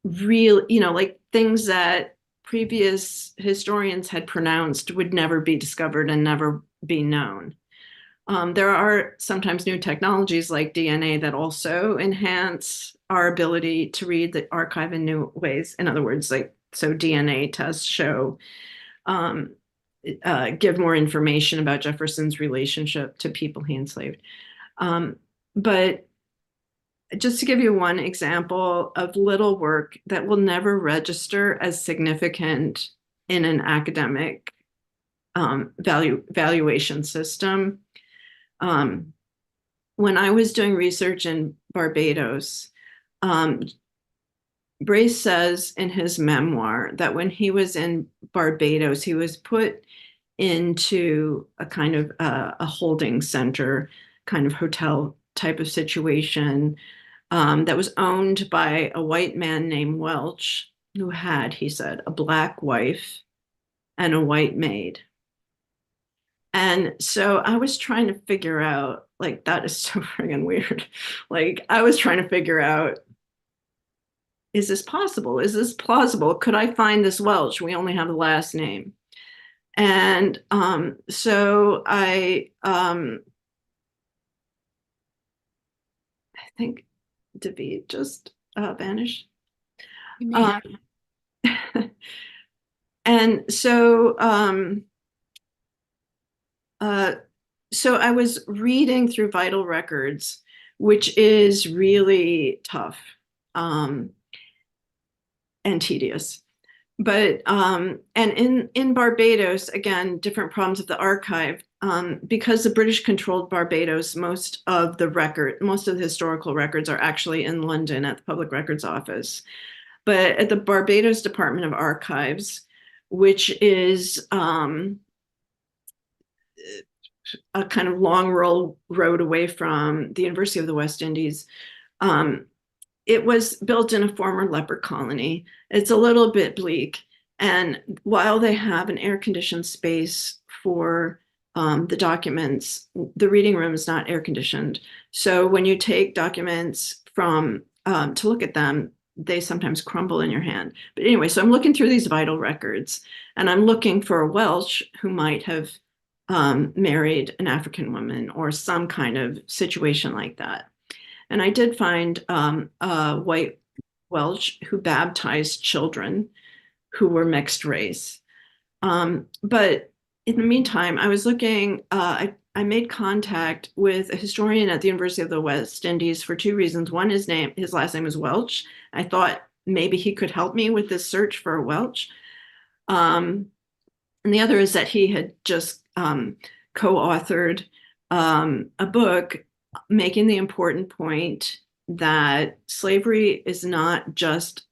real, like things that previous historians had pronounced would never be discovered and never be known. There are sometimes new technologies like DNA that also enhance our ability to read the archive in new ways. In other words, so DNA tests show, give more information about Jefferson's relationship to people he enslaved. But just to give you one example of little work that will never register as significant in an academic valuation system. When I was doing research in Barbados, Brace says in his memoir that when he was in Barbados, he was put into a kind of a holding center, kind of hotel type of situation that was owned by a white man named Welch, who had, he said, a black wife and a white maid. And so I was trying to figure out, like, that is so friggin' weird. Like, I was trying to figure out, is this possible? Is this plausible? Could I find this Welch? We only have the last name. And so I think David just vanished. You may have. And so so I was reading through vital records, which is really tough and tedious. But and in Barbados, again, different problems of the archive. Because the British controlled Barbados, most of the historical records are actually in London at the Public Records Office. But at the Barbados Department of Archives, which is a kind of long road away from the University of the West Indies, it was built in a former leper colony. It's a little bit bleak. And while they have an air-conditioned space for the documents, the reading room is not air-conditioned. So when you take documents from to look at them, they sometimes crumble in your hand. But anyway, so I'm looking through these vital records, and I'm looking for a Welsh who might have married an African woman or some kind of situation like that. And I did find a white Welsh who baptized children who were mixed race. But in the meantime, I was looking, I made contact with a historian at the University of the West Indies for two reasons. One, his last name is Welsh. I thought maybe he could help me with this search for a Welsh. And the other is that he had just co-authored a book making the important point that slavery is not just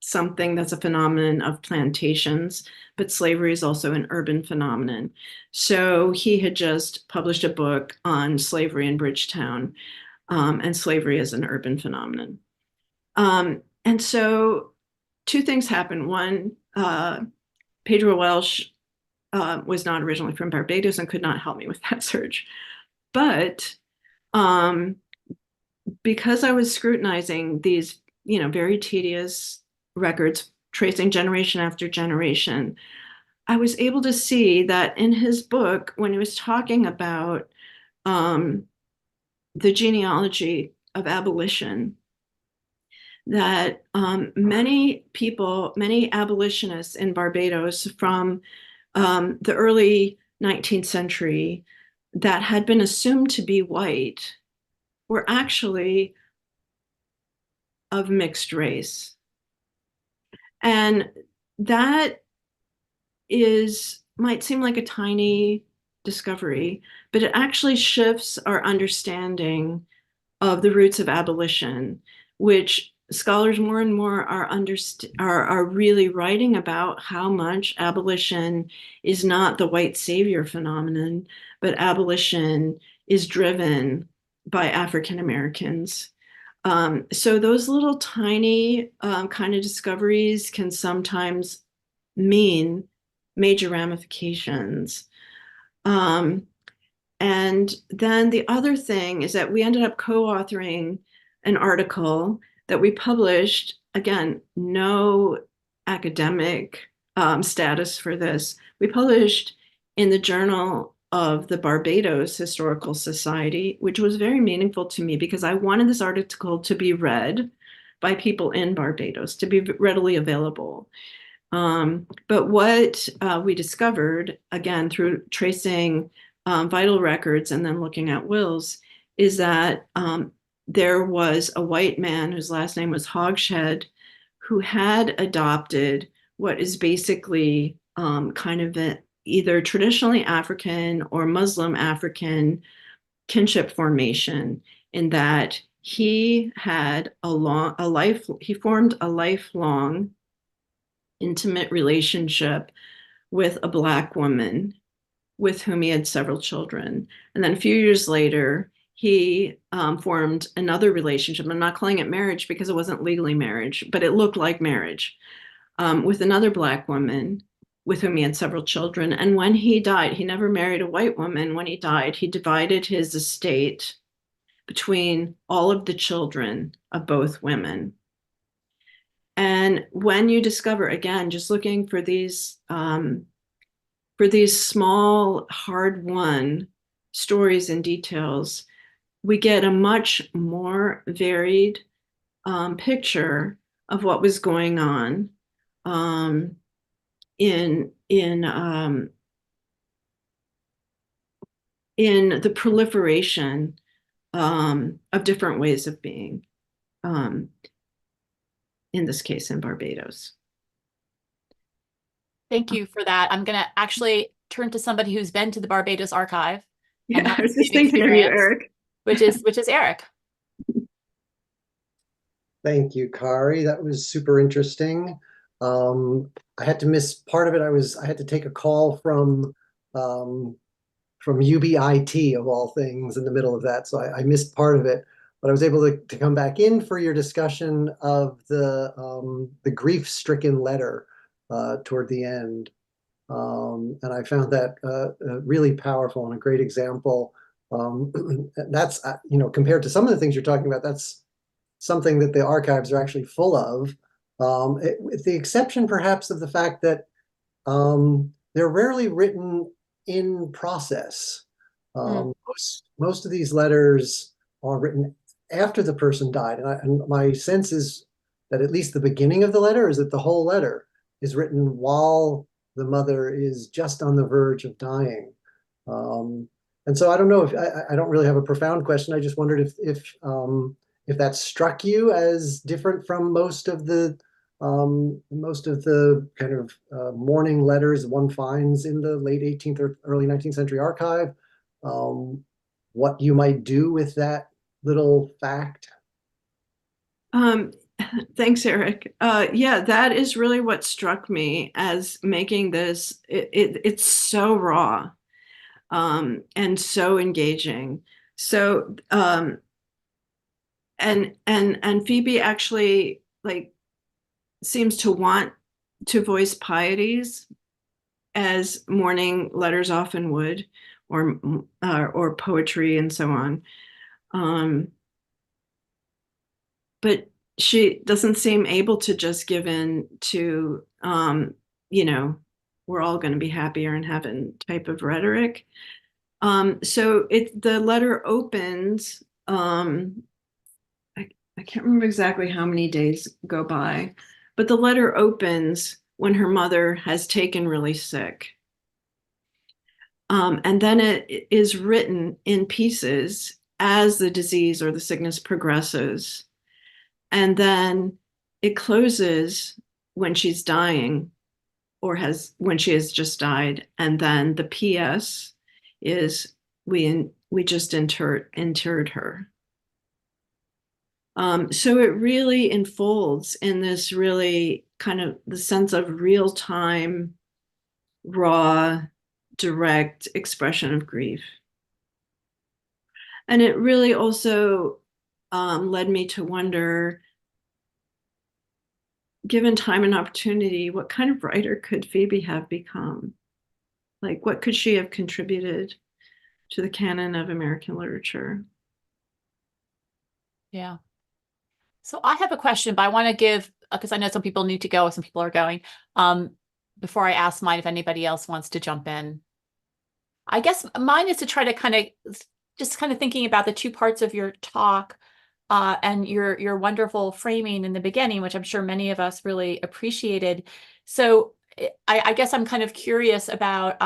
something that's a phenomenon of plantations, but slavery is also an urban phenomenon. So he had just published a book on slavery in Bridgetown, and slavery as an urban phenomenon. And so two things happened. One, Pedro Welsh was not originally from Barbados and could not help me with that search. But because I was scrutinizing these, very tedious records, tracing generation after generation, I was able to see that in his book, when he was talking about the genealogy of abolition, that many people, many abolitionists in Barbados from the early 19th century that had been assumed to be white were actually of mixed race. And that might seem like a tiny discovery, but it actually shifts our understanding of the roots of abolition, which scholars more and more are really writing about how much abolition is not the white savior phenomenon, but abolition is driven by African Americans. So those little tiny kind of discoveries can sometimes mean major ramifications. And then the other thing is that we ended up co-authoring an article that we published. Again, no academic status for this. We published in the Journal of the Barbados Historical Society, which was very meaningful to me because I wanted this article to be read by people in Barbados, to be readily available. But what we discovered, again, through tracing vital records and then looking at wills, is that there was a white man whose last name was Hogshead who had adopted what is basically kind of either traditionally African or Muslim African kinship formation, in that he had he formed a lifelong intimate relationship with a Black woman with whom he had several children. And then a few years later, he formed another relationship. I'm not calling it marriage because it wasn't legally marriage, but it looked like marriage, with another Black woman with whom he had several children. And when he died, he never married a white woman. When he died, he divided his estate between all of the children of both women. And when you discover, again, just looking for these for these small, hard-won stories and details, we get a much more varied picture of what was going on in the proliferation of different ways of being, in this case, in Barbados. Thank you for that. I'm going to actually turn to somebody who's been to the Barbados archive. And Yeah, I was the just same thinking of you, experience, Eric. which is Eric. Thank you, Kari. That was super interesting. I had to miss part of it. I had to take a call from UBIT of all things in the middle of that, so I missed part of it. But I was able to come back in for your discussion of the grief-stricken letter toward the end, and I found that really powerful and a great example. That's compared to some of the things you're talking about, that's something that the archives are actually full of, with the exception perhaps of the fact that they're rarely written in process. Most of these letters are written after the person died, and my sense is that at least the beginning of the letter is that the whole letter is written while the mother is just on the verge of dying. And so I don't know if I don't really have a profound question. I just wondered if that struck you as different from most of the kind of mourning letters one finds in the late 18th or early 19th century archive. What you might do with that little fact? Thanks, Eric. Yeah, that is really what struck me as making this. It's so raw and so engaging. So and Phoebe actually seems to want to voice pieties, as mourning letters often would, or poetry and so on. But she doesn't seem able to just give in to, we're all going to be happier in heaven type of rhetoric. So the letter opens, I can't remember exactly how many days go by, but the letter opens when her mother has taken really sick. And then it is written in pieces as the disease or the sickness progresses. And then it closes when she's dying, or when she has just died. And then the PS is we just interred her. So it really unfolds in this really kind of the sense of real-time, raw, direct expression of grief. And it really also led me to wonder, given time and opportunity, what kind of writer could Phoebe have become? What could she have contributed to the canon of American literature? Yeah. So I have a question, but I want to give, because I know some people need to go, some people are going, before I ask mine, if anybody else wants to jump in. I guess mine is to try to just thinking about the two parts of your talk, and your wonderful framing in the beginning, which I'm sure many of us really appreciated. So I guess I'm kind of curious about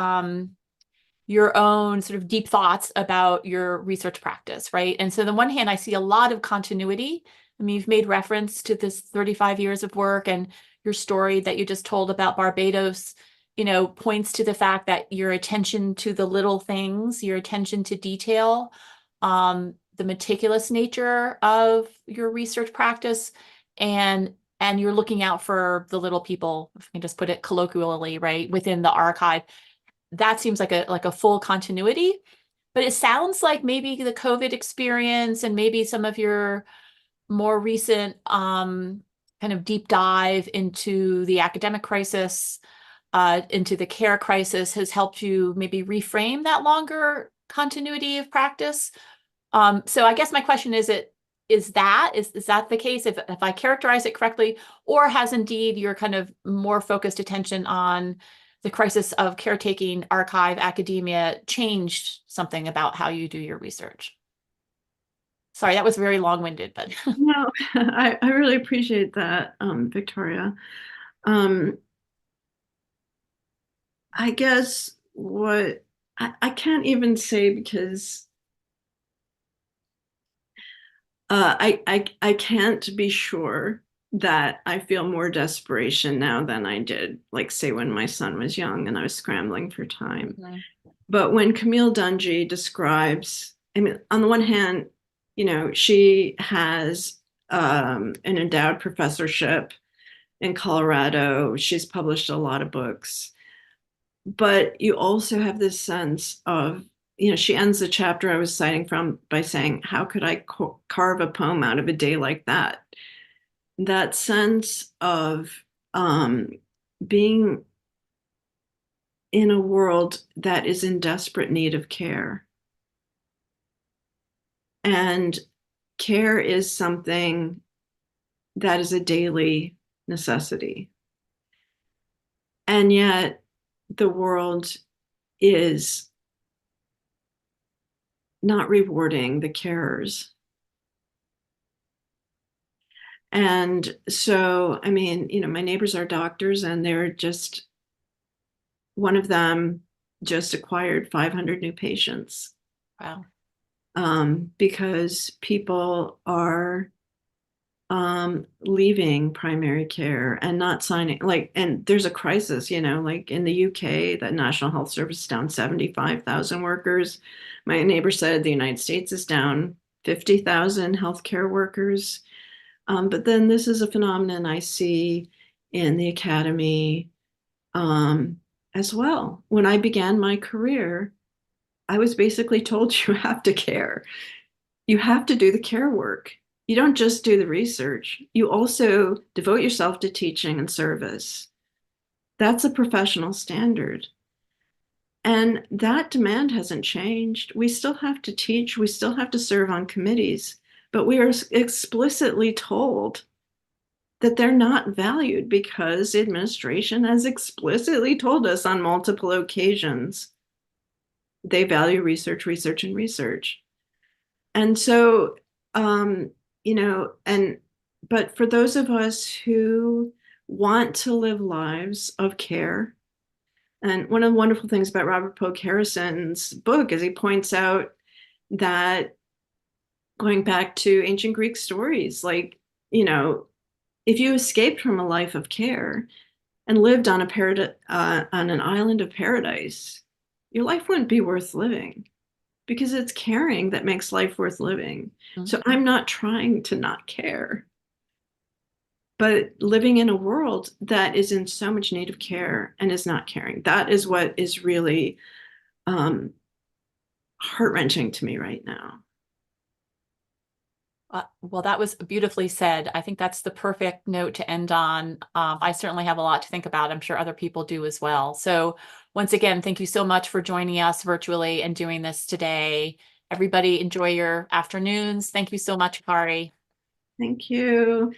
your own sort of deep thoughts about your research practice, right? And so on the one hand, I see a lot of continuity. I mean, you've made reference to this 35 years of work, and your story that you just told about Barbados, points to the fact that your attention to the little things, your attention to detail, the meticulous nature of your research practice, and you're looking out for the little people, if we can just put it colloquially, right, within the archive. That seems like a full continuity, but it sounds like maybe the COVID experience and maybe some of your more recent kind of deep dive into the academic crisis, into the care crisis, has helped you maybe reframe that longer continuity of practice. So I guess my question is that the case, if I characterize it correctly, or has indeed your kind of more focused attention on the crisis of caretaking archive academia changed something about how you do your research? Sorry, that was very long-winded, but No, I really appreciate that, Victoria. I guess what I can't even say, because I can't be sure that I feel more desperation now than I did, like, say, when my son was young and I was scrambling for time. But when Camille Dungy describes, I mean, on the one hand, you know, she has an endowed professorship in Colorado. She's published a lot of books. But you also have this sense of, you know, she ends the chapter I was citing from by saying, how could I carve a poem out of a day like that? That sense of being in a world that is in desperate need of care. And care is something that is a daily necessity. And yet the world is not rewarding the carers. And so, I mean, you know, my neighbors are doctors, and they're just, one of them just acquired 500 new patients. wow. Because people are leaving primary care and not signing, like, and there's a crisis, you know, like in the UK, the National Health Service is down 75,000 workers. My neighbor said the United States is down 50,000 healthcare workers. But then this is a phenomenon I see in the academy as well. When I began my career, I was basically told, you have to care. You have to do the care work. You don't just do the research. You also devote yourself to teaching and service. That's a professional standard. And that demand hasn't changed. We still have to teach. We still have to serve on committees. But we are explicitly told that they're not valued, because the administration has explicitly told us on multiple occasions they value research, research, and research. And so, you know, but for those of us who want to live lives of care, and one of the wonderful things about Robert Polk Harrison's book is he points out that, going back to ancient Greek stories, like, you know, if you escaped from a life of care and lived on on an island of paradise, your life wouldn't be worth living, because it's caring that makes life worth living. Mm-hmm. So I'm not trying to not care, but living in a world that is in so much need of care and is not caring, that is what is really heart-wrenching to me right now. Well, that was beautifully said. I think that's the perfect note to end on. I certainly have a lot to think about. I'm sure other people do as well. So once again, thank you so much for joining us virtually and doing this today. Everybody enjoy your afternoons. Thank you so much, Kari. Thank you.